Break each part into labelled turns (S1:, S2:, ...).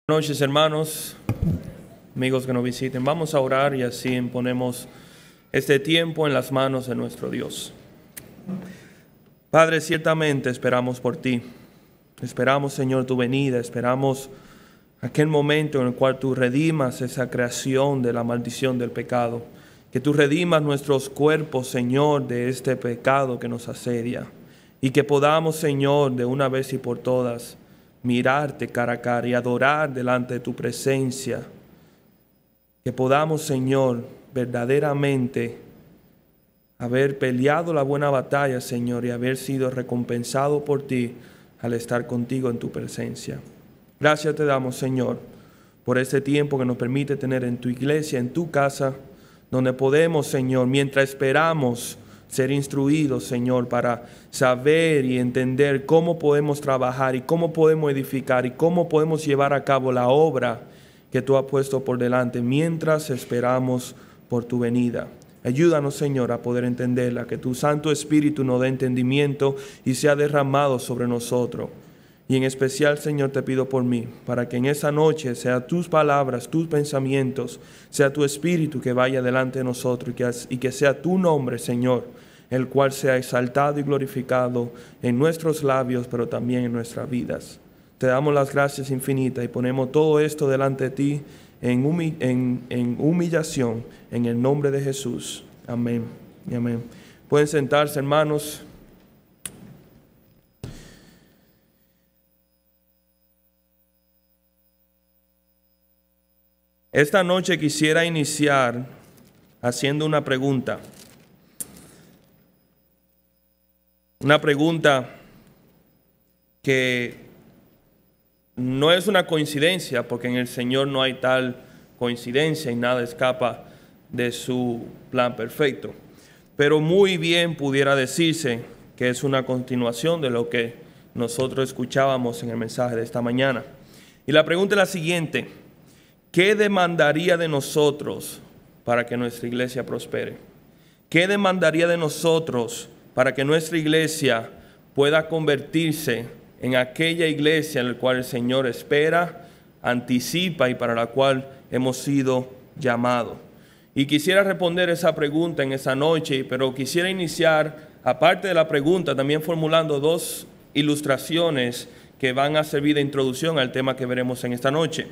S1: Buenas noches, hermanos, amigos que nos visiten. Vamos a orar y así ponemos este tiempo en las manos de nuestro Dios. Padre, ciertamente esperamos por ti. Esperamos, Señor, tu venida. Esperamos aquel momento en el cual tú redimas esa creación de la maldición del pecado. Que tú redimas nuestros cuerpos, Señor, de este pecado que nos asedia. Y que podamos, Señor, de una vez y por todas, mirarte cara a cara y adorar delante de tu presencia. Que podamos, Señor, verdaderamente haber peleado la buena batalla, Señor, y haber sido recompensado por ti al estar contigo en tu presencia. Gracias te damos, Señor, por este tiempo que nos permite tener en tu iglesia, en tu casa, donde podemos, Señor, mientras esperamos ser instruidos, Señor, para saber y entender cómo podemos trabajar y cómo podemos edificar y cómo podemos llevar a cabo la obra que tú has puesto por delante mientras esperamos por tu venida. Ayúdanos, Señor, a poder entenderla, que tu Santo Espíritu nos dé entendimiento y sea derramado sobre nosotros. Y en especial, Señor, te pido por mí, para que en esa noche sea tus palabras, tus pensamientos, sea tu Espíritu que vaya delante de nosotros y que sea tu nombre, Señor, el cual sea exaltado y glorificado en nuestros labios, pero también en nuestras vidas. Te damos las gracias infinitas y ponemos todo esto delante de ti en humillación, en el nombre de Jesús. Amén y amén. Pueden sentarse, hermanos. Esta noche quisiera iniciar haciendo una pregunta. Una pregunta que no es una coincidencia, porque en el Señor no hay tal coincidencia y nada escapa de su plan perfecto. Pero muy bien pudiera decirse que es una continuación de lo que nosotros escuchábamos en el mensaje de esta mañana. Y la pregunta es la siguiente: ¿qué demandaría de nosotros para que nuestra iglesia prospere? ¿Qué demandaría de nosotros para que nuestra iglesia pueda convertirse en aquella iglesia en la cual el Señor espera, anticipa y para la cual hemos sido llamados? Y quisiera responder esa pregunta en esa noche, pero quisiera iniciar, aparte de la pregunta, también formulando dos ilustraciones que van a servir de introducción al tema que veremos en esta noche.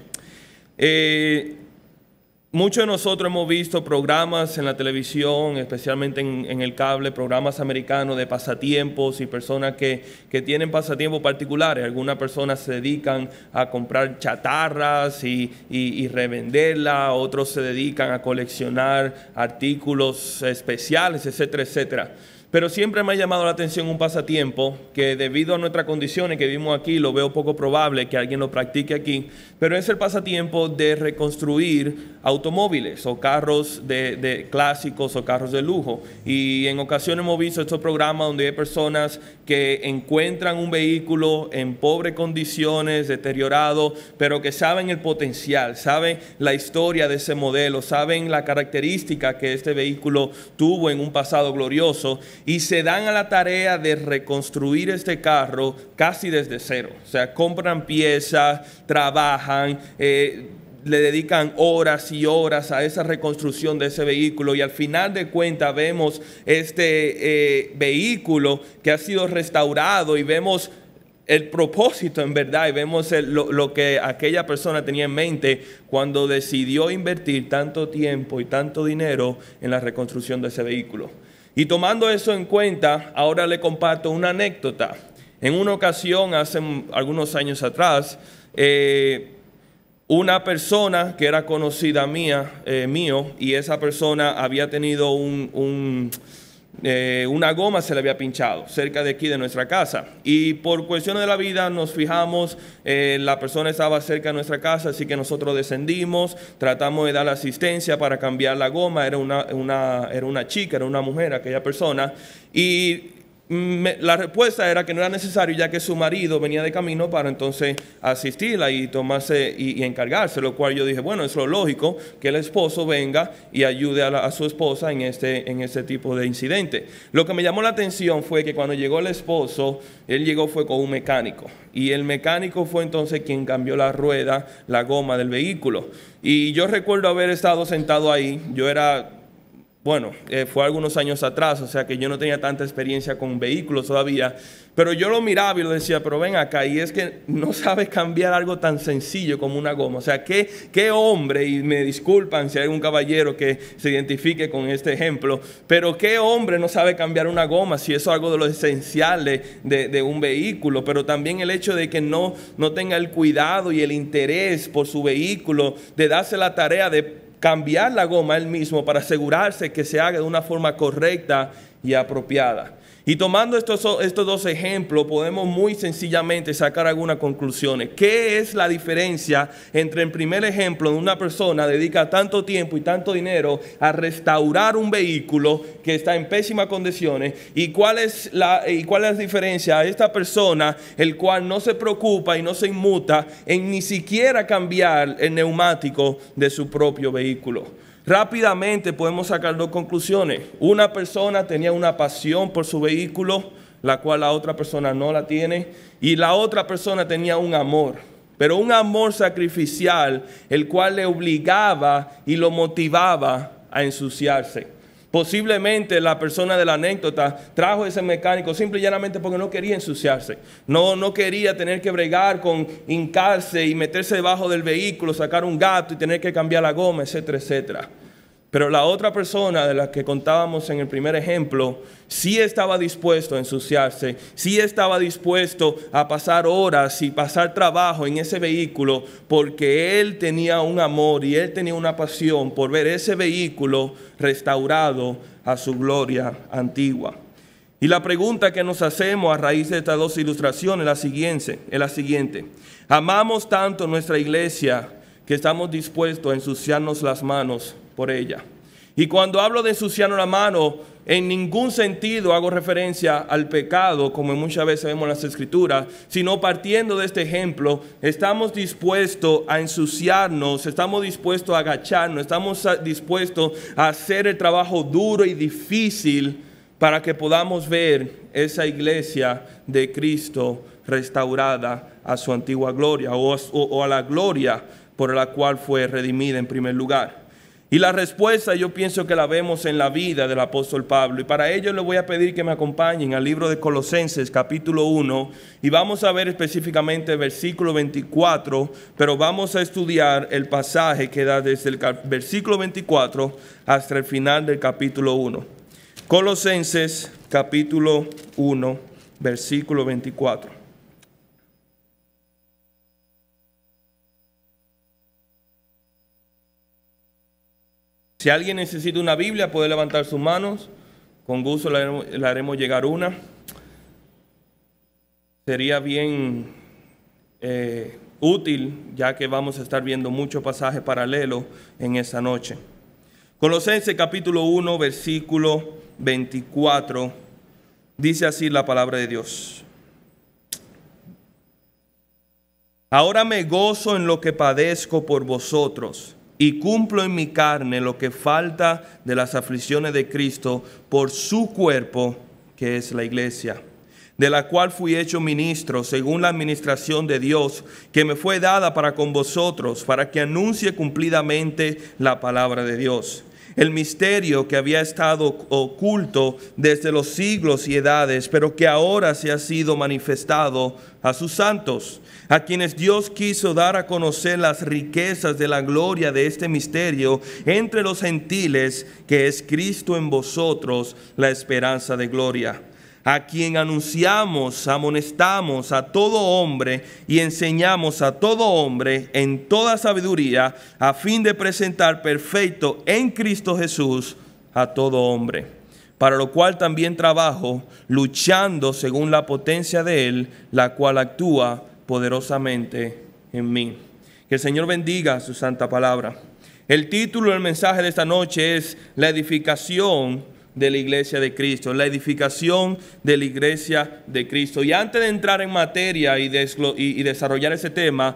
S1: Muchos de nosotros hemos visto programas en la televisión, especialmente en el cable, programas americanos de pasatiempos y personas que tienen pasatiempos particulares. Algunas personas se dedican a comprar chatarras y revenderlas, otros se dedican a coleccionar artículos especiales, etcétera, etcétera. Pero siempre me ha llamado la atención un pasatiempo que, debido a nuestras condiciones que vimos aquí, lo veo poco probable que alguien lo practique aquí, pero es el pasatiempo de reconstruir automóviles o carros de clásicos o carros de lujo. Y en ocasiones hemos visto estos programas donde hay personas que encuentran un vehículo en pobres condiciones, deteriorado, pero que saben el potencial, saben la historia de ese modelo, saben la característica que este vehículo tuvo en un pasado glorioso, y se dan a la tarea de reconstruir este carro casi desde cero. O sea, compran piezas, trabajan, le dedican horas y horas a esa reconstrucción de ese vehículo, y al final de cuentas vemos este vehículo que ha sido restaurado y vemos el propósito en verdad, y vemos lo que aquella persona tenía en mente cuando decidió invertir tanto tiempo y tanto dinero en la reconstrucción de ese vehículo. Y tomando eso en cuenta, ahora le comparto una anécdota. En una ocasión, hace algunos años atrás, una persona que era conocida mío, y esa persona había tenido una goma se le había pinchado cerca de aquí de nuestra casa, y por cuestiones de la vida nos fijamos, la persona estaba cerca de nuestra casa, así que nosotros descendimos, tratamos de dar la asistencia para cambiar la goma. Era una chica, era una mujer aquella persona, y la respuesta era que no era necesario, ya que su marido venía de camino para entonces asistirla y tomarse y encargarse, lo cual yo dije, bueno, es lo lógico que el esposo venga y ayude a su esposa en este tipo de incidente. Lo que me llamó la atención fue que cuando llegó el esposo, él llegó fue con un mecánico, y el mecánico fue entonces quien cambió la rueda, la goma del vehículo. Y yo recuerdo haber estado sentado ahí. Yo era... Bueno, fue algunos años atrás, o sea que yo no tenía tanta experiencia con vehículos todavía, pero yo lo miraba y lo decía, pero ven acá, y es que no sabes cambiar algo tan sencillo como una goma. O sea, ¿qué hombre, y me disculpan si hay algún caballero que se identifique con este ejemplo, pero qué hombre no sabe cambiar una goma si eso es algo de lo esencial de un vehículo? Pero también el hecho de que no tenga el cuidado y el interés por su vehículo, de darse la tarea de cambiar la goma él mismo para asegurarse que se haga de una forma correcta y apropiada. Y tomando estos dos ejemplos, podemos muy sencillamente sacar algunas conclusiones. ¿Qué es la diferencia entre el primer ejemplo, de una persona dedica tanto tiempo y tanto dinero a restaurar un vehículo que está en pésimas condiciones, y cuál es la diferencia a esta persona, el cual no se preocupa y no se inmuta en ni siquiera cambiar el neumático de su propio vehículo? Rápidamente podemos sacar dos conclusiones. Una persona tenía una pasión por su vehículo, la cual la otra persona no la tiene, y la otra persona tenía un amor, pero un amor sacrificial, el cual le obligaba y lo motivaba a ensuciarse. Posiblemente la persona de la anécdota trajo ese mecánico simple y llanamente porque no quería ensuciarse. No quería tener que bregar con hincarse y meterse debajo del vehículo, sacar un gato y tener que cambiar la goma, etcétera, etcétera. Pero la otra persona de la que contábamos en el primer ejemplo, sí estaba dispuesto a ensuciarse, sí estaba dispuesto a pasar horas y pasar trabajo en ese vehículo, porque él tenía un amor y él tenía una pasión por ver ese vehículo restaurado a su gloria antigua. Y la pregunta que nos hacemos a raíz de estas dos ilustraciones es la siguiente. ¿Amamos tanto nuestra iglesia que estamos dispuestos a ensuciarnos las manos por ella? Y cuando hablo de ensuciarnos la mano, en ningún sentido hago referencia al pecado, como muchas veces vemos en las Escrituras, sino partiendo de este ejemplo, estamos dispuestos a ensuciarnos, estamos dispuestos a agacharnos, estamos dispuestos a hacer el trabajo duro y difícil para que podamos ver esa iglesia de Cristo restaurada a su antigua gloria, o a la gloria por la cual fue redimida en primer lugar. Y la respuesta yo pienso que la vemos en la vida del apóstol Pablo. Y para ello les voy a pedir que me acompañen al libro de Colosenses capítulo 1. Y vamos a ver específicamente el versículo 24. Pero vamos a estudiar el pasaje que da desde el versículo 24 hasta el final del capítulo 1. Colosenses capítulo 1, versículo 24. Si alguien necesita una Biblia, puede levantar sus manos. Con gusto le haremos llegar una. Sería bien útil, ya que vamos a estar viendo muchos pasajes paralelos en esta noche. Colosenses capítulo 1, versículo 24. Dice así la palabra de Dios. Ahora me gozo en lo que padezco por vosotros, y cumplo en mi carne lo que falta de las aflicciones de Cristo por su cuerpo, que es la iglesia, de la cual fui hecho ministro según la administración de Dios, que me fue dada para con vosotros, para que anuncie cumplidamente la palabra de Dios, el misterio que había estado oculto desde los siglos y edades, pero que ahora se ha sido manifestado a sus santos, a quienes Dios quiso dar a conocer las riquezas de la gloria de este misterio entre los gentiles, que es Cristo en vosotros, la esperanza de gloria, a quien anunciamos, amonestamos a todo hombre y enseñamos a todo hombre en toda sabiduría, a fin de presentar perfecto en Cristo Jesús a todo hombre, para lo cual también trabajo, luchando según la potencia de Él, la cual actúa poderosamente en mí. Que el Señor bendiga su santa palabra. El título del mensaje de esta noche es La edificación de la iglesia de Cristo, la edificación de la iglesia de Cristo. Y antes de entrar en materia y desarrollar ese tema,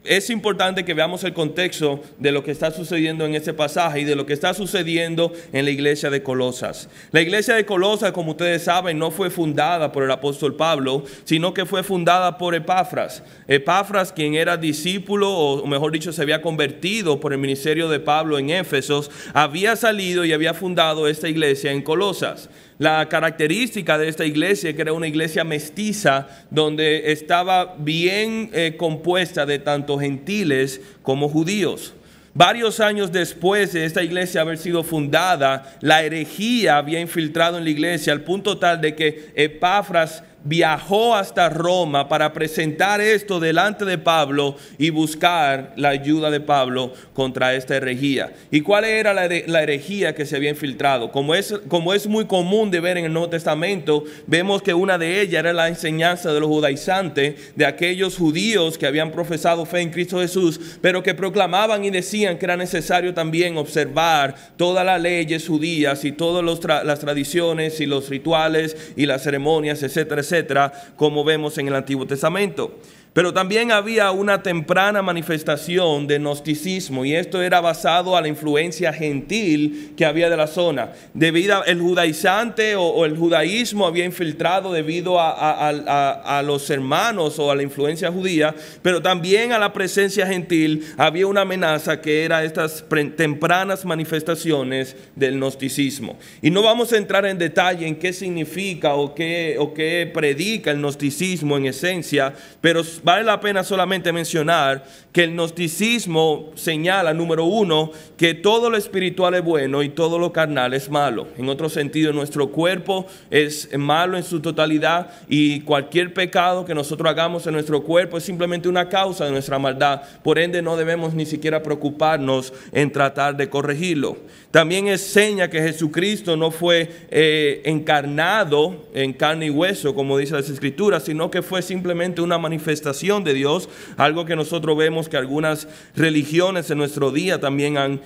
S1: es importante que veamos el contexto de lo que está sucediendo en este pasaje y de lo que está sucediendo en la iglesia de Colosas. La iglesia de Colosas, como ustedes saben, no fue fundada por el apóstol Pablo, sino que fue fundada por Epafras. Epafras, quien era discípulo, o mejor dicho, se había convertido por el ministerio de Pablo en Éfesos, había salido y había fundado esta iglesia en Colosas. La característica de esta iglesia, que era una iglesia mestiza, donde estaba bien compuesta de tanto gentiles como judíos. Varios años después de esta iglesia haber sido fundada, la herejía había infiltrado en la iglesia al punto tal de que Epafras viajó hasta Roma para presentar esto delante de Pablo y buscar la ayuda de Pablo contra esta herejía. ¿Y cuál era la herejía que se había infiltrado? Como es muy común de ver en el Nuevo Testamento, vemos que una de ellas era la enseñanza de los judaizantes, de aquellos judíos que habían profesado fe en Cristo Jesús, pero que proclamaban y decían que era necesario también observar todas las leyes judías y todas las tradiciones y los rituales y las ceremonias, etcétera, etcétera, como vemos en el Antiguo Testamento. Pero también había una temprana manifestación de gnosticismo, y esto era basado a la influencia gentil que había de la zona. Debido al judaizante o el judaísmo había infiltrado debido a los hermanos o a la influencia judía, pero también a la presencia gentil había una amenaza que era estas tempranas manifestaciones del gnosticismo. Y no vamos a entrar en detalle en qué significa o qué predica el gnosticismo en esencia, pero vale la pena solamente mencionar que el gnosticismo señala, número uno, que todo lo espiritual es bueno y todo lo carnal es malo. En otro sentido, nuestro cuerpo es malo en su totalidad, y cualquier pecado que nosotros hagamos en nuestro cuerpo es simplemente una causa de nuestra maldad. Por ende, no debemos ni siquiera preocuparnos en tratar de corregirlo. También enseña que Jesucristo no fue encarnado en carne y hueso, como dice las Escrituras, sino que fue simplemente una manifestación de Dios, algo que nosotros vemos que algunas religiones en nuestro día también han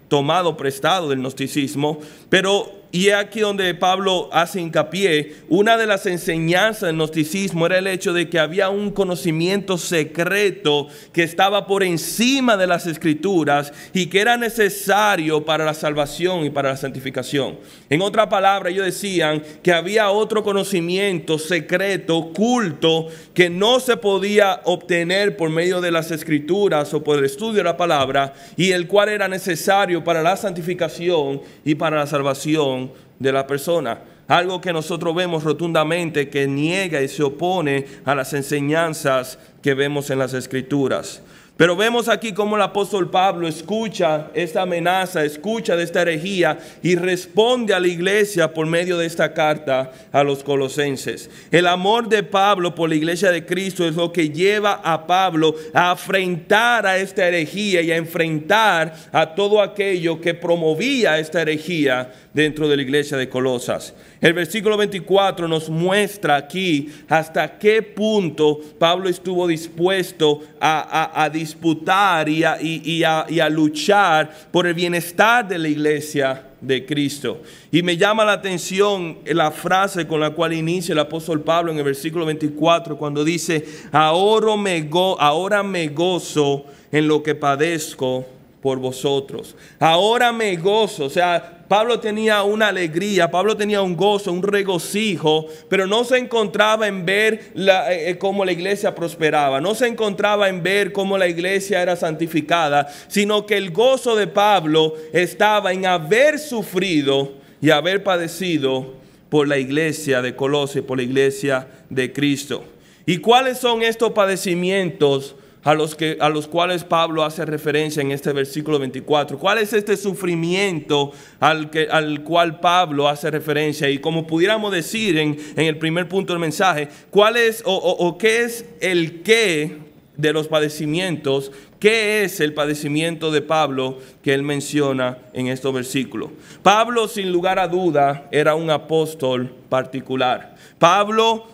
S1: tomado prestado del gnosticismo. Pero y aquí donde Pablo hace hincapié, una de las enseñanzas del gnosticismo era el hecho de que había un conocimiento secreto que estaba por encima de las Escrituras y que era necesario para la salvación y para la santificación. En otra palabra, ellos decían que había otro conocimiento secreto, oculto, que no se podía obtener por medio de las Escrituras o por el estudio de la palabra, y el cual era necesario para la santificación y para la salvación de la persona. Algo que nosotros vemos rotundamente que niega y se opone a las enseñanzas que vemos en las Escrituras. Pero vemos aquí cómo el apóstol Pablo escucha esta amenaza, escucha de esta herejía y responde a la iglesia por medio de esta carta a los colosenses. El amor de Pablo por la iglesia de Cristo es lo que lleva a Pablo a afrentar a esta herejía y a enfrentar a todo aquello que promovía esta herejía dentro de la iglesia de Colosas. El versículo 24 nos muestra aquí hasta qué punto Pablo estuvo dispuesto a disputar y a luchar por el bienestar de la iglesia de Cristo. Y me llama la atención la frase con la cual inicia el apóstol Pablo en el versículo 24, cuando dice: ahora me gozo en lo que padezco por vosotros. Ahora me gozo. O sea, Pablo tenía una alegría, Pablo tenía un gozo, un regocijo, pero no se encontraba en ver cómo la iglesia prosperaba, no se encontraba en ver cómo la iglesia era santificada, sino que el gozo de Pablo estaba en haber sufrido y haber padecido por la iglesia de Colosas, por la iglesia de Cristo. ¿Y cuáles son estos padecimientos a los cuales Pablo hace referencia en este versículo 24? ¿Cuál es este sufrimiento al cual Pablo hace referencia? Y como pudiéramos decir en el primer punto del mensaje, ¿cuál es o qué es el qué de los padecimientos, ¿qué es el padecimiento de Pablo que él menciona en estos versículos? Pablo, sin lugar a duda, era un apóstol particular. Pablo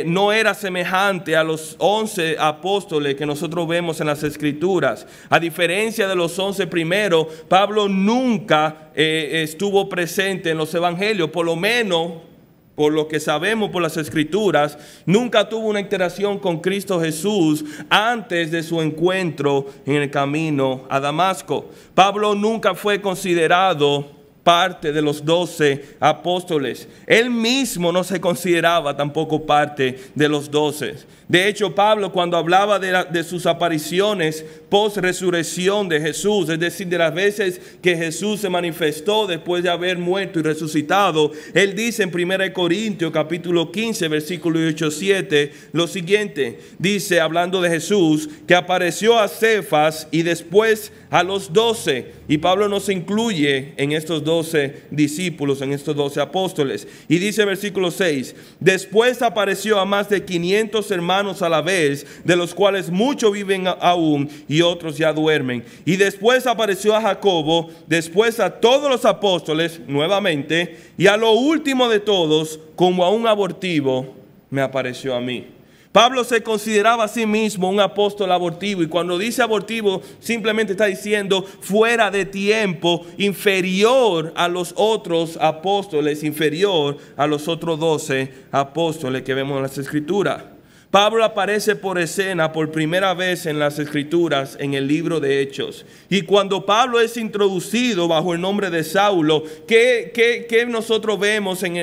S1: no era semejante a los 11 apóstoles que nosotros vemos en las Escrituras. A diferencia de los 11 primeros, Pablo nunca estuvo presente en los evangelios, por lo menos por lo que sabemos por las Escrituras, nunca tuvo una interacción con Cristo Jesús antes de su encuentro en el camino a Damasco. Pablo nunca fue considerado parte de los 12 apóstoles. Él mismo no se consideraba tampoco parte de los 12. De hecho, Pablo, cuando hablaba de sus apariciones post-resurrección de Jesús, es decir, de las veces que Jesús se manifestó después de haber muerto y resucitado, él dice en 1 Corintios capítulo 15, versículo 8-7, lo siguiente. Dice, hablando de Jesús, que apareció a Cefas y después a los 12. Y Pablo no se incluye en estos 12 discípulos, en estos 12 apóstoles. Y dice versículo 6, después apareció a más de 500 hermanos a la vez, de los cuales muchos viven aún y otros ya duermen. Y después apareció a Jacobo, después a todos los apóstoles nuevamente, y a lo último de todos, como a un abortivo, me apareció a mí. Pablo se consideraba a sí mismo un apóstol abortivo, y cuando dice abortivo simplemente está diciendo fuera de tiempo, inferior a los otros apóstoles, inferior a los otros 12 apóstoles que vemos en las Escrituras. Pablo aparece por escena por primera vez en las Escrituras en el libro de Hechos. Y cuando Pablo es introducido bajo el nombre de Saulo, ¿qué nosotros vemos en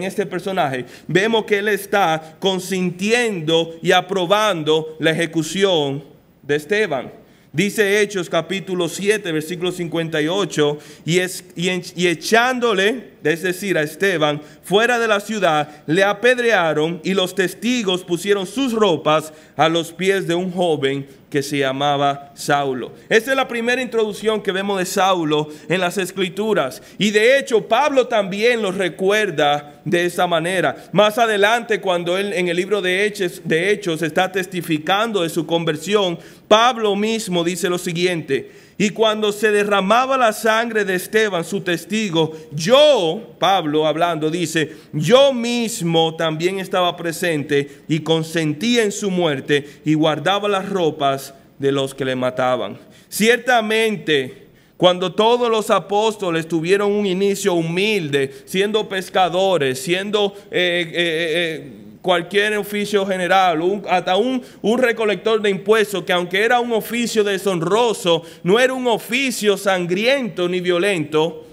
S1: este personaje? Vemos que él está consintiendo y aprobando la ejecución de Esteban. Dice Hechos capítulo 7, versículo 58, y echándole, es decir, a Esteban, fuera de la ciudad, le apedrearon, y los testigos pusieron sus ropas a los pies de un joven que se llamaba Saulo. Esta es la primera introducción que vemos de Saulo en las Escrituras. Y de hecho, Pablo también lo recuerda de esa manera. Más adelante, cuando él en el libro de Hechos está testificando de su conversión, Pablo mismo dice lo siguiente: y cuando se derramaba la sangre de Esteban, su testigo, yo, Pablo hablando, dice, yo mismo también estaba presente y consentía en su muerte y guardaba las ropas de los que le mataban. Ciertamente, cuando todos los apóstoles tuvieron un inicio humilde, siendo pescadores, siendo cualquier oficio general, hasta un recolector de impuestos, que aunque era un oficio deshonroso, no era un oficio sangriento ni violento.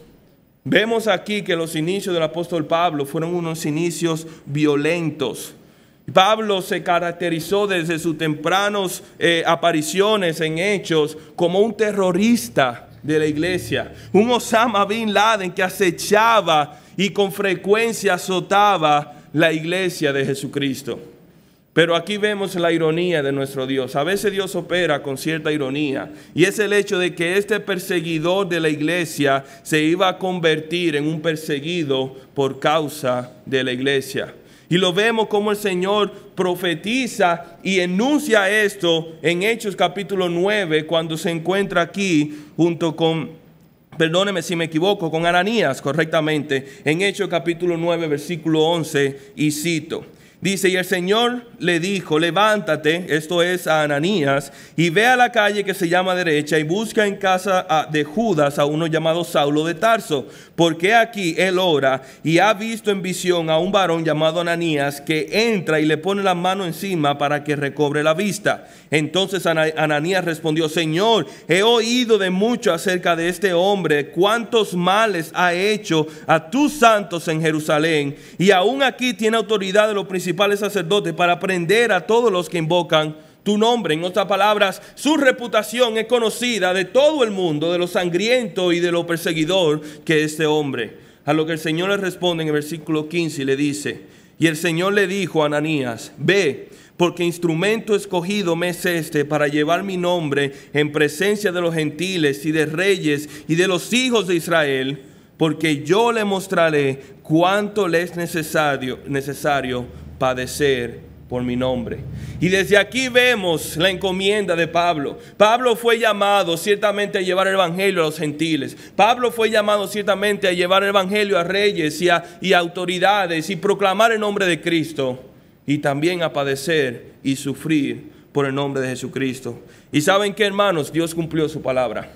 S1: Vemos aquí que los inicios del apóstol Pablo fueron unos inicios violentos. Pablo se caracterizó desde sus tempranas apariciones en Hechos como un terrorista de la iglesia, un Osama Bin Laden que acechaba y con frecuencia azotaba la iglesia de Jesucristo. Pero aquí vemos la ironía de nuestro Dios. A veces Dios opera con cierta ironía, y es el hecho de que este perseguidor de la iglesia se iba a convertir en un perseguido por causa de la iglesia. Y lo vemos como el Señor profetiza y enuncia esto en Hechos capítulo 9, cuando se encuentra aquí junto con, perdóneme si me equivoco, con Ananías, correctamente, en Hechos capítulo 9, versículo 11, y cito. Dice, y el Señor le dijo, levántate, esto es a Ananías, y ve a la calle que se llama derecha y busca en casa de Judas a uno llamado Saulo de Tarso, porque aquí él ora y ha visto en visión a un varón llamado Ananías que entra y le pone la mano encima para que recobre la vista. Entonces Ananías respondió, Señor, he oído de mucho acerca de este hombre, cuántos males ha hecho a tus santos en Jerusalén, y aún aquí tiene autoridad de los principales sacerdotes para prender a todos los que invocan tu nombre. En otras palabras, su reputación es conocida de todo el mundo, de lo sangriento y de lo perseguidor que es este hombre. A lo que el Señor le responde en el versículo 15 y le dice, y el Señor le dijo a Ananías, ve, porque instrumento escogido me es este para llevar mi nombre en presencia de los gentiles y de reyes y de los hijos de Israel, porque yo le mostraré cuánto le es necesario padecer por mi nombre. Y desde aquí vemos la encomienda de Pablo. Pablo fue llamado ciertamente a llevar el evangelio a los gentiles. Pablo fue llamado ciertamente a llevar el evangelio a reyes y a autoridades y proclamar el nombre de Cristo. Y también a padecer y sufrir por el nombre de Jesucristo. Y ¿saben qué, hermanos? Dios cumplió su palabra.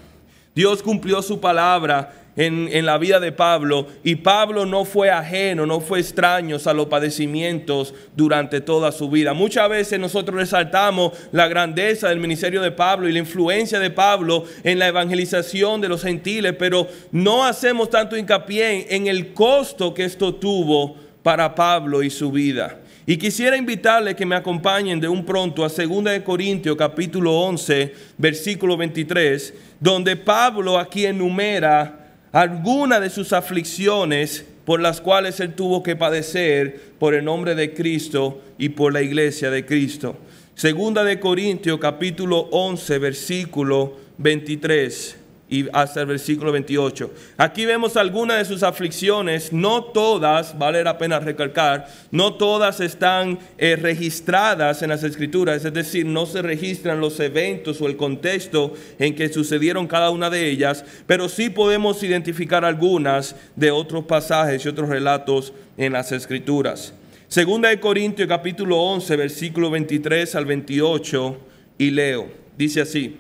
S1: Dios cumplió su palabra en la vida de Pablo, y Pablo no fue ajeno, no fue extraño a los padecimientos durante toda su vida. Muchas veces nosotros resaltamos la grandeza del ministerio de Pablo y la influencia de Pablo en la evangelización de los gentiles, pero no hacemos tanto hincapié en el costo que esto tuvo para Pablo y su vida. Y quisiera invitarles que me acompañen de un pronto a 2 de Corintios capítulo 11, versículo 23, donde Pablo aquí enumera algunas de sus aflicciones por las cuales él tuvo que padecer por el nombre de Cristo y por la iglesia de Cristo. 2 de Corintios capítulo 11, versículo 23. Y hasta el versículo 28. Aquí vemos algunas de sus aflicciones. No todas, vale la pena recalcar, no todas están registradas en las Escrituras. Es decir, no se registran los eventos o el contexto en que sucedieron cada una de ellas, pero sí podemos identificar algunas de otros pasajes y otros relatos en las Escrituras. 2 de Corintios capítulo 11, versículo 23 al 28, y leo. Dice así.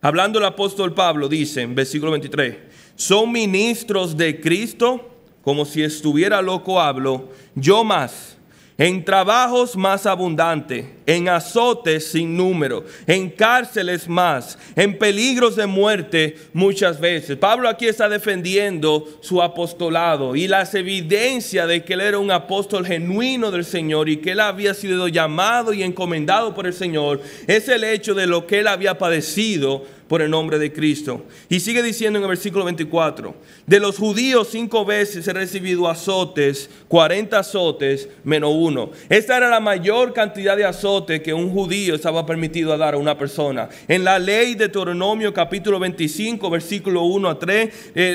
S1: Hablando el apóstol Pablo, dice en versículo 23, ¿son ministros de Cristo? Como si estuviera loco hablo, yo más, en trabajos más abundantes, en azotes sin número, en cárceles más, en peligros de muerte muchas veces. Pablo aquí está defendiendo su apostolado y las evidencias de que él era un apóstol genuino del Señor y que él había sido llamado y encomendado por el Señor, es el hecho de lo que él había padecido por el nombre de Cristo. Y sigue diciendo en el versículo 24, de los judíos 5 veces he recibido azotes, 40 azotes menos 1. Esta era la mayor cantidad de azotes que un judío estaba permitido a dar a una persona. En la ley de Deuteronomio capítulo 25, versículo 1 a 3,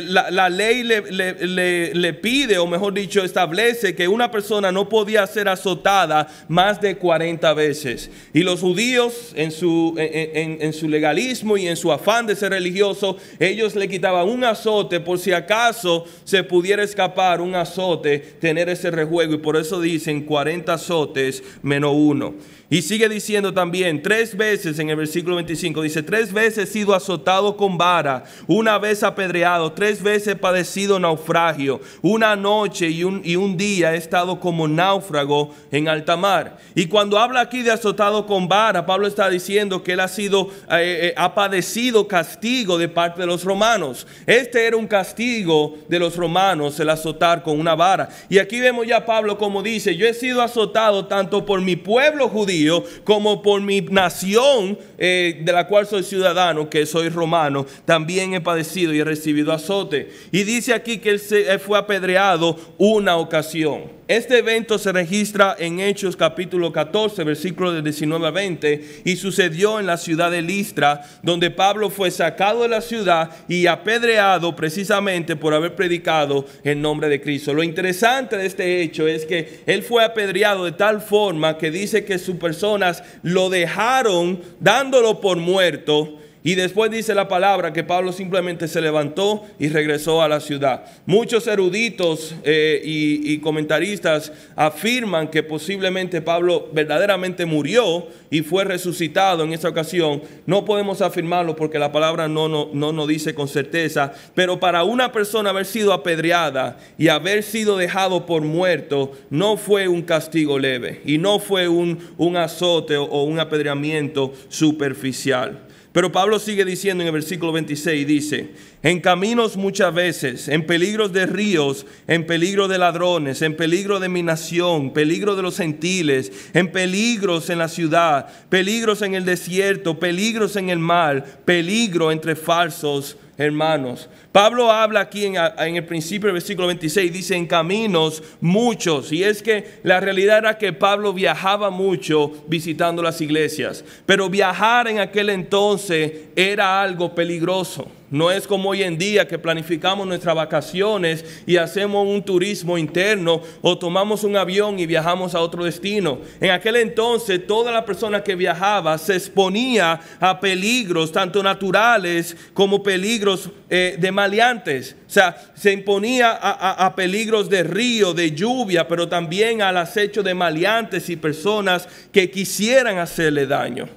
S1: la ley le pide, o mejor dicho, establece que una persona no podía ser azotada más de 40 veces. Y los judíos en su legalismo y en su afán de ser religioso, ellos le quitaban un azote por si acaso se pudiera escapar un azote, tener ese rejuego, y por eso dicen 40 azotes menos 1. Y sigue diciendo también, 3 veces en el versículo 25, dice, 3 veces he sido azotado con vara, 1 vez apedreado, 3 veces he padecido naufragio, 1 noche y un día he estado como náufrago en alta mar. Y cuando habla aquí de azotado con vara, Pablo está diciendo que él ha padecido castigo de parte de los romanos. Este era un castigo de los romanos, el azotar con una vara. Y aquí vemos ya Pablo como dice, yo he sido azotado tanto por mi pueblo judío como por mi nación, de la cual soy ciudadano, que soy romano. También he padecido y he recibido azote. Y dice aquí que él fue apedreado 1 ocasión. Este evento se registra en Hechos capítulo 14, versículos de 19 a 20, y sucedió en la ciudad de Listra, donde Pablo fue sacado de la ciudad y apedreado precisamente por haber predicado el nombre de Cristo. Lo interesante de este hecho es que él fue apedreado de tal forma que dice que sus personas lo dejaron dándolo por muerto. Y después dice la palabra que Pablo simplemente se levantó y regresó a la ciudad. Muchos eruditos y comentaristas afirman que posiblemente Pablo verdaderamente murió y fue resucitado en esa ocasión. No podemos afirmarlo porque la palabra no nos dice con certeza. Pero para una persona haber sido apedreada y haber sido dejado por muerto no fue un castigo leve y no fue un azote o un apedreamiento superficial. Pero Pablo sigue diciendo en el versículo 26, dice, en caminos muchas veces, en peligros de ríos, en peligro de ladrones, en peligro de mi nación, peligro de los gentiles, en peligros en la ciudad, peligros en el desierto, peligros en el mar, peligro entre falsos hermanos. Pablo habla aquí en el principio del versículo 26, dice en caminos muchos, y es que la realidad era que Pablo viajaba mucho visitando las iglesias, pero viajar en aquel entonces era algo peligroso. No es como hoy en día que planificamos nuestras vacaciones y hacemos un turismo interno o tomamos un avión y viajamos a otro destino. En aquel entonces toda la persona que viajaba se exponía a peligros tanto naturales como peligros de maleantes. O sea, se imponía a peligros de río, de lluvia, pero también al acecho de maleantes y personas que quisieran hacerle daño.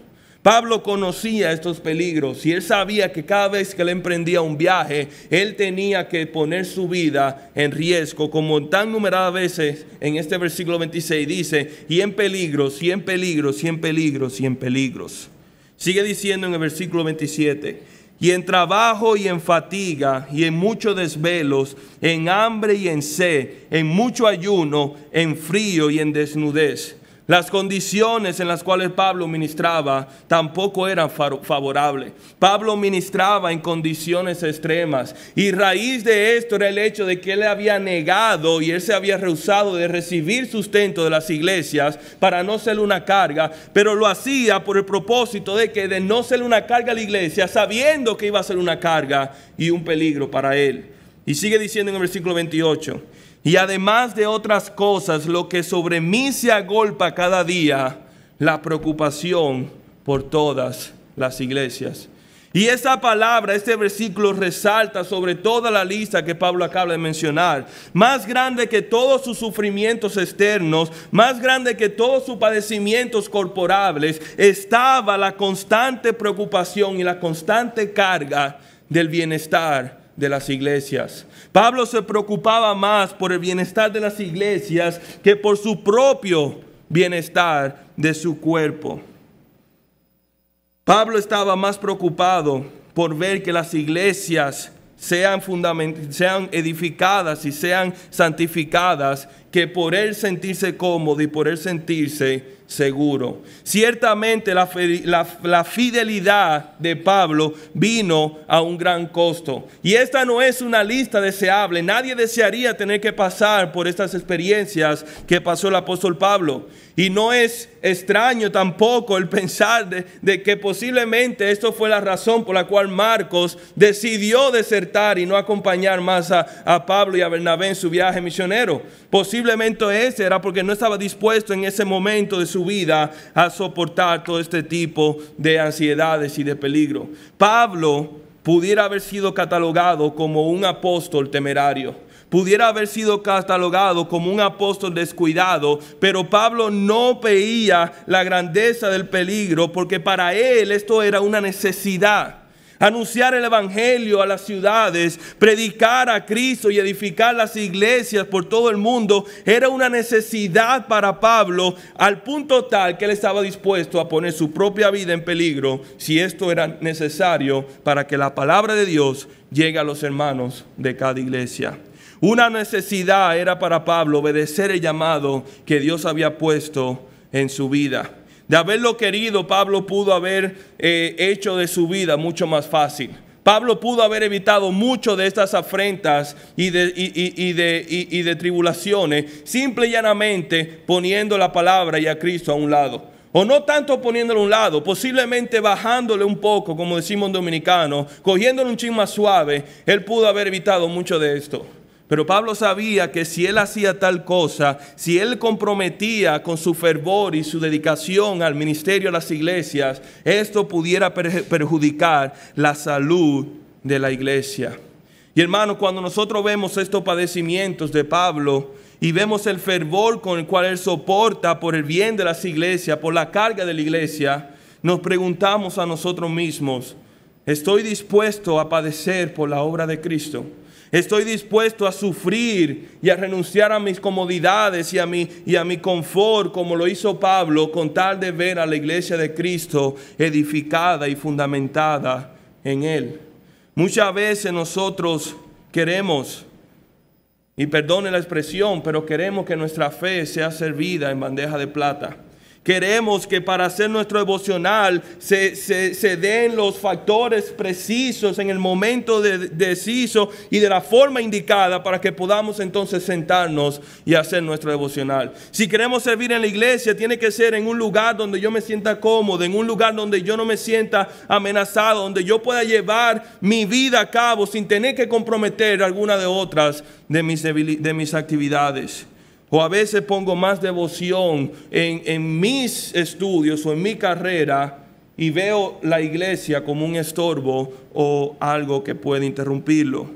S1: Pablo conocía estos peligros y él sabía que cada vez que él emprendía un viaje, él tenía que poner su vida en riesgo, como tan numeradas veces en este versículo 26 dice, y en peligros, y en peligros, y en peligros, y en peligros. Sigue diciendo en el versículo 27, y en trabajo y en fatiga, y en muchos desvelos, en hambre y en sed, en mucho ayuno, en frío y en desnudez. Las condiciones en las cuales Pablo ministraba tampoco eran favorables. Pablo ministraba en condiciones extremas. Y raíz de esto era el hecho de que él había negado y él se había rehusado de recibir sustento de las iglesias para no ser una carga. Pero lo hacía por el propósito de no ser una carga a la iglesia, sabiendo que iba a ser una carga y un peligro para él. Y sigue diciendo en el versículo 28. Y además de otras cosas, lo que sobre mí se agolpa cada día, la preocupación por todas las iglesias. Y esa palabra, este versículo resalta sobre toda la lista que Pablo acaba de mencionar. Más grande que todos sus sufrimientos externos, más grande que todos sus padecimientos corporales, estaba la constante preocupación y la constante carga del bienestar de las iglesias. Pablo se preocupaba más por el bienestar de las iglesias que por su propio bienestar de su cuerpo. Pablo estaba más preocupado por ver que las iglesias sean edificadas y sean santificadas que por él sentirse cómodo y por él sentirse seguro. Ciertamente la fidelidad de Pablo vino a un gran costo. Y esta no es una lista deseable. Nadie desearía tener que pasar por estas experiencias que pasó el apóstol Pablo. Y no es extraño tampoco el pensar de que posiblemente esto fue la razón por la cual Marcos decidió desertar y no acompañar más a Pablo y a Bernabé en su viaje misionero. Posiblemente ese era porque no estaba dispuesto en ese momento de su vida a soportar todo este tipo de ansiedades y de peligro. Pablo pudiera haber sido catalogado como un apóstol temerario. Pudiera haber sido catalogado como un apóstol descuidado, pero Pablo no veía la grandeza del peligro porque para él esto era una necesidad. Anunciar el evangelio a las ciudades, predicar a Cristo y edificar las iglesias por todo el mundo era una necesidad para Pablo, al punto tal que él estaba dispuesto a poner su propia vida en peligro si esto era necesario para que la palabra de Dios llegue a los hermanos de cada iglesia. Una necesidad era para Pablo obedecer el llamado que Dios había puesto en su vida. De haberlo querido, Pablo pudo haber hecho de su vida mucho más fácil. Pablo pudo haber evitado mucho de estas afrentas y de tribulaciones, simple y llanamente poniendo la palabra y a Cristo a un lado. O no tanto poniéndolo a un lado, posiblemente bajándole un poco, como decimos en dominicano, cogiéndole un chin más suave, él pudo haber evitado mucho de esto. Pero Pablo sabía que si él hacía tal cosa, si él comprometía con su fervor y su dedicación al ministerio a las iglesias, esto pudiera perjudicar la salud de la iglesia. Y hermano, cuando nosotros vemos estos padecimientos de Pablo y vemos el fervor con el cual él soporta por el bien de las iglesias, por la carga de la iglesia, nos preguntamos a nosotros mismos, ¿estoy dispuesto a padecer por la obra de Cristo? Estoy dispuesto a sufrir y a renunciar a mis comodidades y a mi confort, como lo hizo Pablo, con tal de ver a la iglesia de Cristo edificada y fundamentada en Él. Muchas veces nosotros queremos, y perdone la expresión, pero queremos que nuestra fe sea servida en bandeja de plata. Queremos que para hacer nuestro devocional se den los factores precisos en el momento deciso y de la forma indicada para que podamos entonces sentarnos y hacer nuestro devocional. Si queremos servir en la iglesia, tiene que ser en un lugar donde yo me sienta cómodo, en un lugar donde yo no me sienta amenazado, donde yo pueda llevar mi vida a cabo sin tener que comprometer alguna de otras de mis actividades. O a veces pongo más devoción en mis estudios o en mi carrera y veo la iglesia como un estorbo o algo que puede interrumpirlo.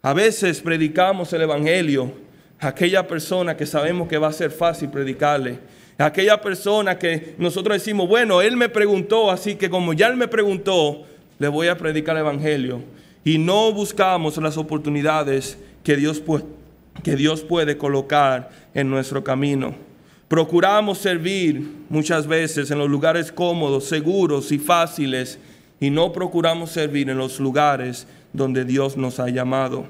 S1: A veces predicamos el evangelio a aquella persona que sabemos que va a ser fácil predicarle. A aquella persona que nosotros decimos, bueno, él me preguntó, así que como ya él me preguntó, le voy a predicar el evangelio. Y no buscamos las oportunidades que Dios puede colocar en nuestro camino. Procuramos servir muchas veces en los lugares cómodos, seguros y fáciles, y no procuramos servir en los lugares donde Dios nos ha llamado.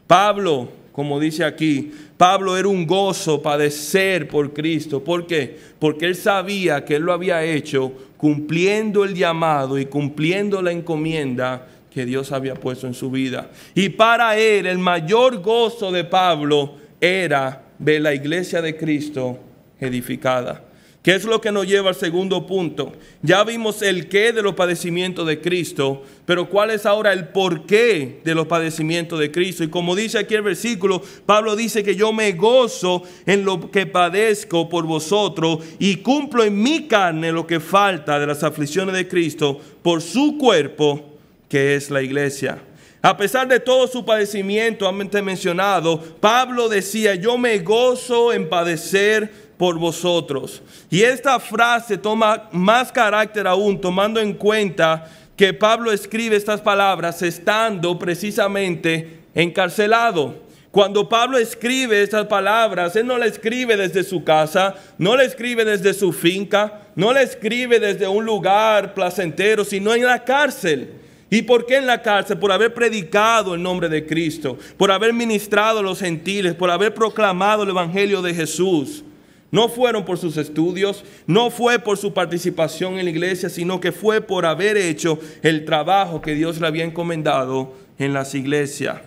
S1: Pablo, como dice aquí, Pablo era un gozo padecer por Cristo. ¿Por qué? Porque él sabía que él lo había hecho cumpliendo el llamado y cumpliendo la encomienda que Dios había puesto en su vida. Y para él el mayor gozo de Pablo era ver la iglesia de Cristo edificada. ¿Qué es lo que nos lleva al segundo punto? Ya vimos el qué de los padecimientos de Cristo, pero ¿cuál es ahora el porqué de los padecimientos de Cristo? Y como dice aquí el versículo, Pablo dice que yo me gozo en lo que padezco por vosotros y cumplo en mi carne lo que falta de las aflicciones de Cristo por su cuerpo, que es la iglesia. A pesar de todo su padecimiento antes mencionado, Pablo decía, yo me gozo en padecer por vosotros. Y esta frase toma más carácter aún, tomando en cuenta que Pablo escribe estas palabras estando precisamente encarcelado. Cuando Pablo escribe estas palabras, él no la escribe desde su casa, no la escribe desde su finca, no la escribe desde un lugar placentero, sino en la cárcel. ¿Y por qué en la cárcel? Por haber predicado el nombre de Cristo, por haber ministrado a los gentiles, por haber proclamado el evangelio de Jesús. No fueron por sus estudios, no fue por su participación en la iglesia, sino que fue por haber hecho el trabajo que Dios le había encomendado en las iglesias.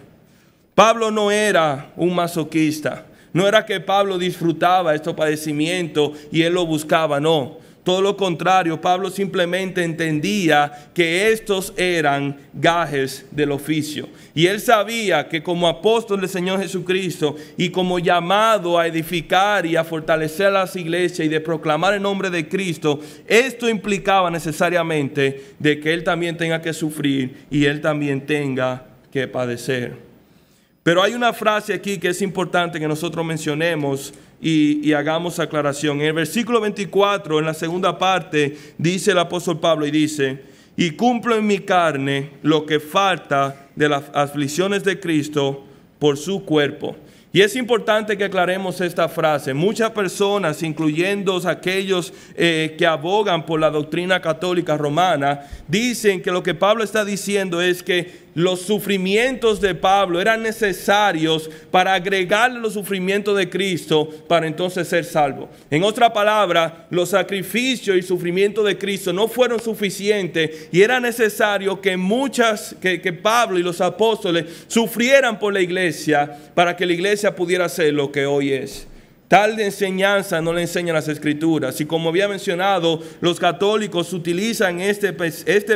S1: Pablo no era un masoquista, no era que Pablo disfrutaba estos padecimientos y él lo buscaba, no. Todo lo contrario, Pablo simplemente entendía que estos eran gajes del oficio. Y él sabía que como apóstol del Señor Jesucristo y como llamado a edificar y a fortalecer las iglesias y de proclamar el nombre de Cristo, esto implicaba necesariamente de que él también tenga que sufrir y él también tenga que padecer. Pero hay una frase aquí que es importante que nosotros mencionemos y hagamos aclaración. En el versículo 24, en la segunda parte, dice el apóstol Pablo y dice, y cumplo en mi carne lo que falta de las aflicciones de Cristo por su cuerpo. Y es importante que aclaremos esta frase. Muchas personas, incluyendo aquellos que abogan por la doctrina católica romana, dicen que lo que Pablo está diciendo es que los sufrimientos de Pablo eran necesarios para agregarle los sufrimientos de Cristo para entonces ser salvo. En otra palabra, los sacrificios y sufrimientos de Cristo no fueron suficientes y era necesario que que Pablo y los apóstoles sufrieran por la iglesia para que la iglesia pudiera ser lo que hoy es. Tal de enseñanza no le enseñan las Escrituras. Y como había mencionado, los católicos utilizan este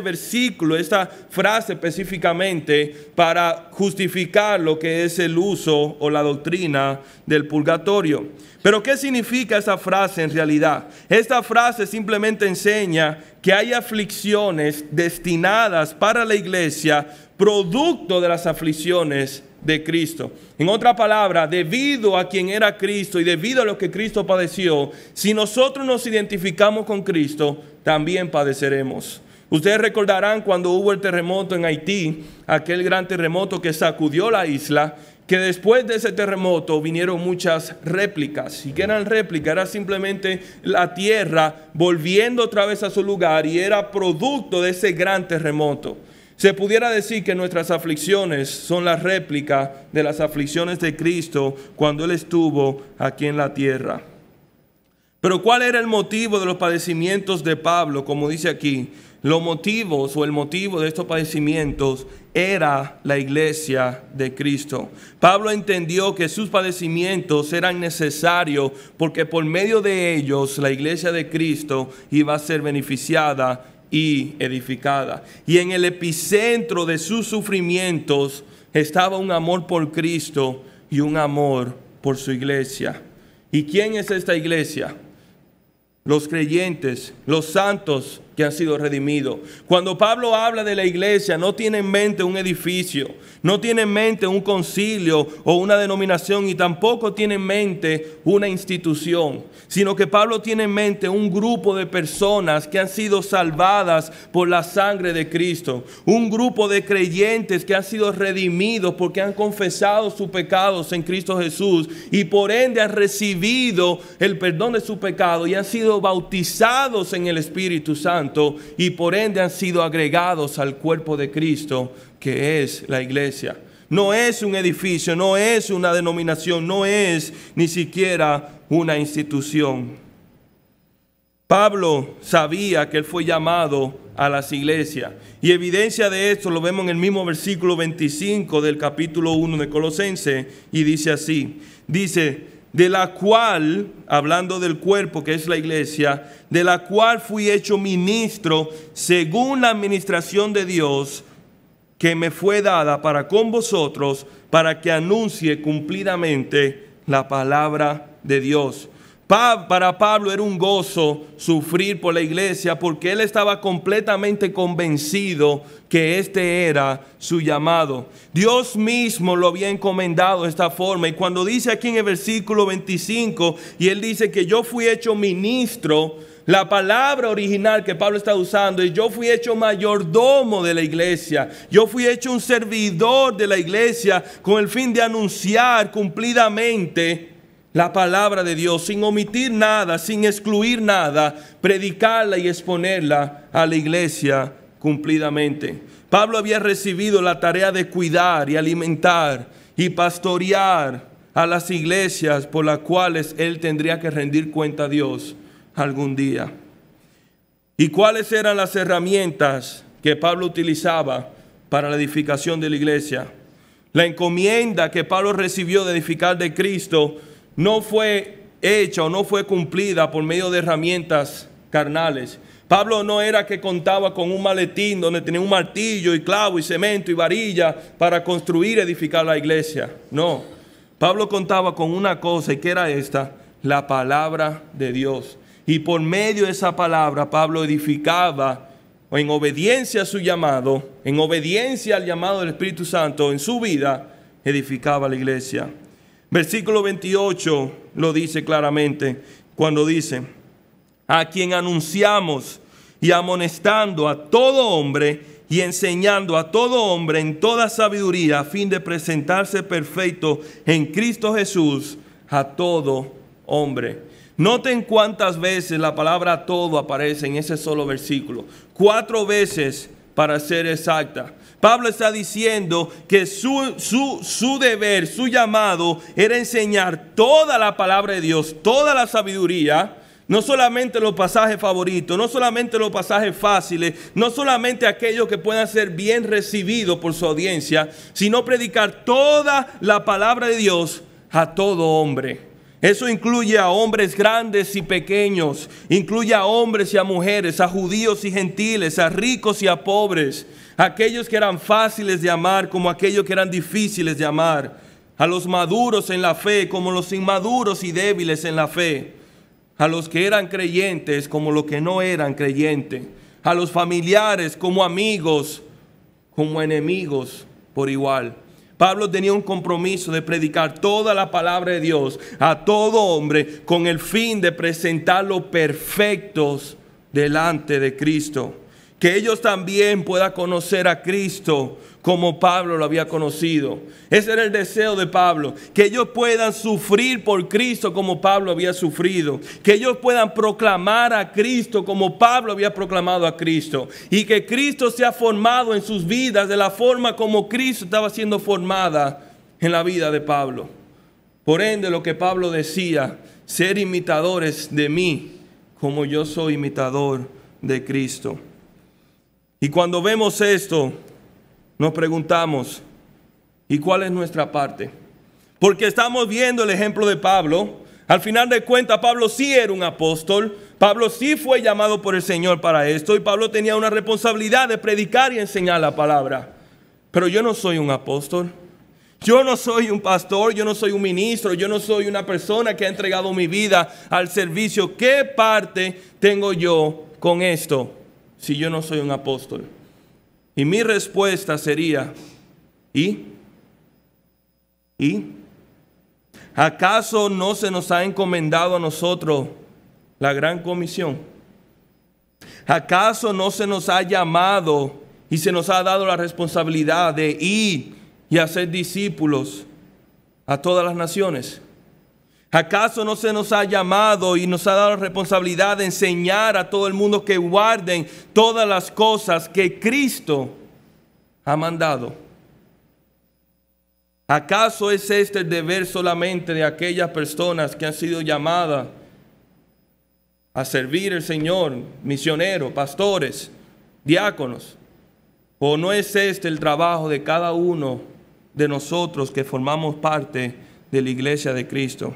S1: versículo, esta frase específicamente para justificar lo que es el uso o la doctrina del purgatorio. Pero ¿qué significa esa frase en realidad? Esta frase simplemente enseña que hay aflicciones destinadas para la iglesia, producto de las aflicciones de Cristo. En otra palabra, debido a quien era Cristo y debido a lo que Cristo padeció, si nosotros nos identificamos con Cristo, también padeceremos. Ustedes recordarán cuando hubo el terremoto en Haití, aquel gran terremoto que sacudió la isla, que después de ese terremoto vinieron muchas réplicas. ¿Y qué eran réplicas? Era simplemente la tierra volviendo otra vez a su lugar y era producto de ese gran terremoto. Se pudiera decir que nuestras aflicciones son la réplica de las aflicciones de Cristo cuando Él estuvo aquí en la tierra. Pero ¿cuál era el motivo de los padecimientos de Pablo? Como dice aquí, los motivos o el motivo de estos padecimientos era la iglesia de Cristo. Pablo entendió que sus padecimientos eran necesarios porque por medio de ellos la iglesia de Cristo iba a ser beneficiada y edificada. Y en el epicentro de sus sufrimientos estaba un amor por Cristo y un amor por su iglesia. ¿Y quién es esta iglesia? Los creyentes, los santos que han sido redimidos. Cuando Pablo habla de la iglesia, no tiene en mente un edificio, no tiene en mente un concilio o una denominación, y tampoco tiene en mente una institución, sino que Pablo tiene en mente un grupo de personas que han sido salvadas por la sangre de Cristo, un grupo de creyentes que han sido redimidos porque han confesado sus pecados en Cristo Jesús y por ende han recibido el perdón de su pecado y han sido bautizados en el Espíritu Santo y por ende han sido agregados al cuerpo de Cristo, que es la iglesia. No es un edificio, no es una denominación, no es ni siquiera una institución. Pablo sabía que él fue llamado a las iglesias, y evidencia de esto lo vemos en el mismo versículo 25 del capítulo 1 de Colosenses, y dice así, dice: de la cual, hablando del cuerpo que es la iglesia, de la cual fui hecho ministro según la administración de Dios que me fue dada para con vosotros, para que anuncie cumplidamente la palabra de Dios. Para Pablo era un gozo sufrir por la iglesia porque él estaba completamente convencido que este era su llamado. Dios mismo lo había encomendado de esta forma, y cuando dice aquí en el versículo 25, y él dice que yo fui hecho ministro, la palabra original que Pablo está usando es: yo fui hecho mayordomo de la iglesia, yo fui hecho un servidor de la iglesia con el fin de anunciar cumplidamente la palabra de Dios, sin omitir nada, sin excluir nada, predicarla y exponerla a la iglesia cumplidamente. Pablo había recibido la tarea de cuidar y alimentar y pastorear a las iglesias por las cuales él tendría que rendir cuenta a Dios algún día. ¿Y cuáles eran las herramientas que Pablo utilizaba para la edificación de la iglesia? La encomienda que Pablo recibió de edificar de Cristo no fue hecha o no fue cumplida por medio de herramientas carnales. Pablo no era que contaba con un maletín donde tenía un martillo y clavo y cemento y varilla para construir y edificar la iglesia. No, Pablo contaba con una cosa, y que era esta: la palabra de Dios. Y por medio de esa palabra Pablo edificaba, en obediencia a su llamado, en obediencia al llamado del Espíritu Santo en su vida, edificaba la iglesia. Versículo 28 lo dice claramente cuando dice: a quien anunciamos y amonestando a todo hombre y enseñando a todo hombre en toda sabiduría, a fin de presentarse perfecto en Cristo Jesús a todo hombre. Noten cuántas veces la palabra todo aparece en ese solo versículo. 4 veces para ser exacta. Pablo está diciendo que su deber, su llamado era enseñar toda la palabra de Dios, toda la sabiduría, no solamente los pasajes favoritos, no solamente los pasajes fáciles, no solamente aquellos que puedan ser bien recibidos por su audiencia, sino predicar toda la palabra de Dios a todo hombre. Eso incluye a hombres grandes y pequeños, incluye a hombres y a mujeres, a judíos y gentiles, a ricos y a pobres, a aquellos que eran fáciles de amar como aquellos que eran difíciles de amar, a los maduros en la fe como los inmaduros y débiles en la fe, a los que eran creyentes como los que no eran creyentes, a los familiares como amigos, como enemigos por igual. Pablo tenía un compromiso de predicar toda la palabra de Dios a todo hombre con el fin de presentarlos perfectos delante de Cristo. Que ellos también puedan conocer a Cristo como Pablo lo había conocido. Ese era el deseo de Pablo, que ellos puedan sufrir por Cristo como Pablo había sufrido, que ellos puedan proclamar a Cristo como Pablo había proclamado a Cristo, y que Cristo sea formado en sus vidas de la forma como Cristo estaba siendo formada en la vida de Pablo. Por ende, lo que Pablo decía, ser imitadores de mí, como yo soy imitador de Cristo. Y cuando vemos esto, nos preguntamos, ¿y cuál es nuestra parte? Porque estamos viendo el ejemplo de Pablo. Al final de cuentas, Pablo sí era un apóstol. Pablo sí fue llamado por el Señor para esto. Y Pablo tenía una responsabilidad de predicar y enseñar la palabra. Pero yo no soy un apóstol. Yo no soy un pastor, yo no soy un ministro, yo no soy una persona que ha entregado mi vida al servicio. ¿Qué parte tengo yo con esto si yo no soy un apóstol? Y mi respuesta sería, ¿y? ¿Acaso no se nos ha encomendado a nosotros la gran comisión? ¿Acaso no se nos ha llamado y se nos ha dado la responsabilidad de ir y hacer discípulos a todas las naciones? ¿Acaso no se nos ha llamado y nos ha dado la responsabilidad de enseñar a todo el mundo que guarden todas las cosas que Cristo ha mandado? ¿Acaso es este el deber solamente de aquellas personas que han sido llamadas a servir al Señor, misioneros, pastores, diáconos? ¿O no es este el trabajo de cada uno de nosotros que formamos parte de la iglesia de Cristo?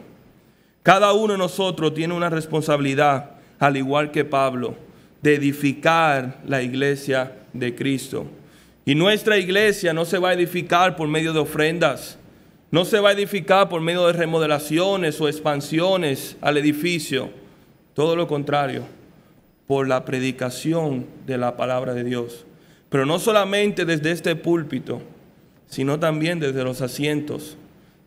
S1: Cada uno de nosotros tiene una responsabilidad, al igual que Pablo, de edificar la iglesia de Cristo. Y nuestra iglesia no se va a edificar por medio de ofrendas, no se va a edificar por medio de remodelaciones o expansiones al edificio. Todo lo contrario, por la predicación de la palabra de Dios. Pero no solamente desde este púlpito, sino también desde los asientos.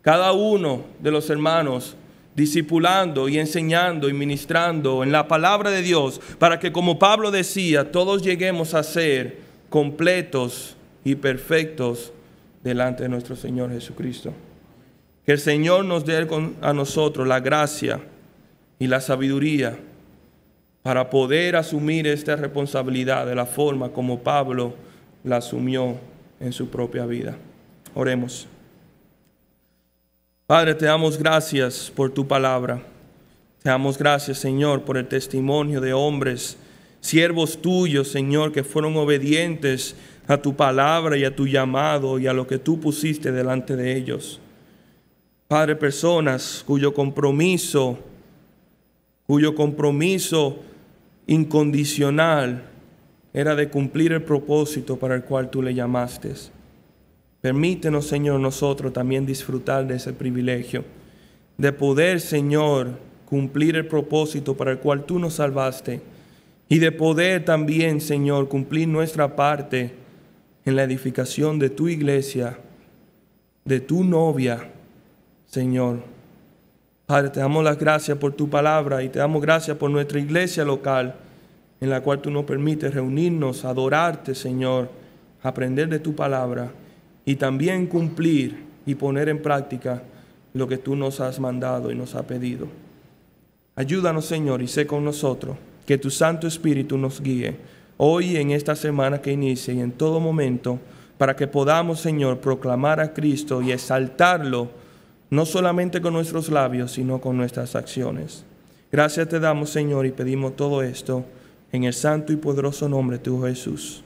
S1: Cada uno de los hermanos discipulando y enseñando y ministrando en la palabra de Dios, para que, como Pablo decía, todos lleguemos a ser completos y perfectos delante de nuestro Señor Jesucristo. Que el Señor nos dé a nosotros la gracia y la sabiduría para poder asumir esta responsabilidad de la forma como Pablo la asumió en su propia vida. Oremos. Padre, te damos gracias por tu palabra. Te damos gracias, Señor, por el testimonio de hombres, siervos tuyos, Señor, que fueron obedientes a tu palabra y a tu llamado y a lo que tú pusiste delante de ellos. Padre, personas cuyo compromiso incondicional era de cumplir el propósito para el cual tú le llamaste. Permítenos, Señor, nosotros también disfrutar de ese privilegio, de poder, Señor, cumplir el propósito para el cual tú nos salvaste y de poder también, Señor, cumplir nuestra parte en la edificación de tu iglesia, de tu novia, Señor. Padre, te damos las gracias por tu palabra y te damos gracias por nuestra iglesia local, en la cual tú nos permites reunirnos, adorarte, Señor, aprender de tu palabra y también cumplir y poner en práctica lo que tú nos has mandado y nos has pedido. Ayúdanos, Señor, y sé con nosotros, que tu Santo Espíritu nos guíe hoy, en esta semana que inicia y en todo momento, para que podamos, Señor, proclamar a Cristo y exaltarlo, no solamente con nuestros labios, sino con nuestras acciones. Gracias te damos, Señor, y pedimos todo esto en el santo y poderoso nombre de tu Jesús.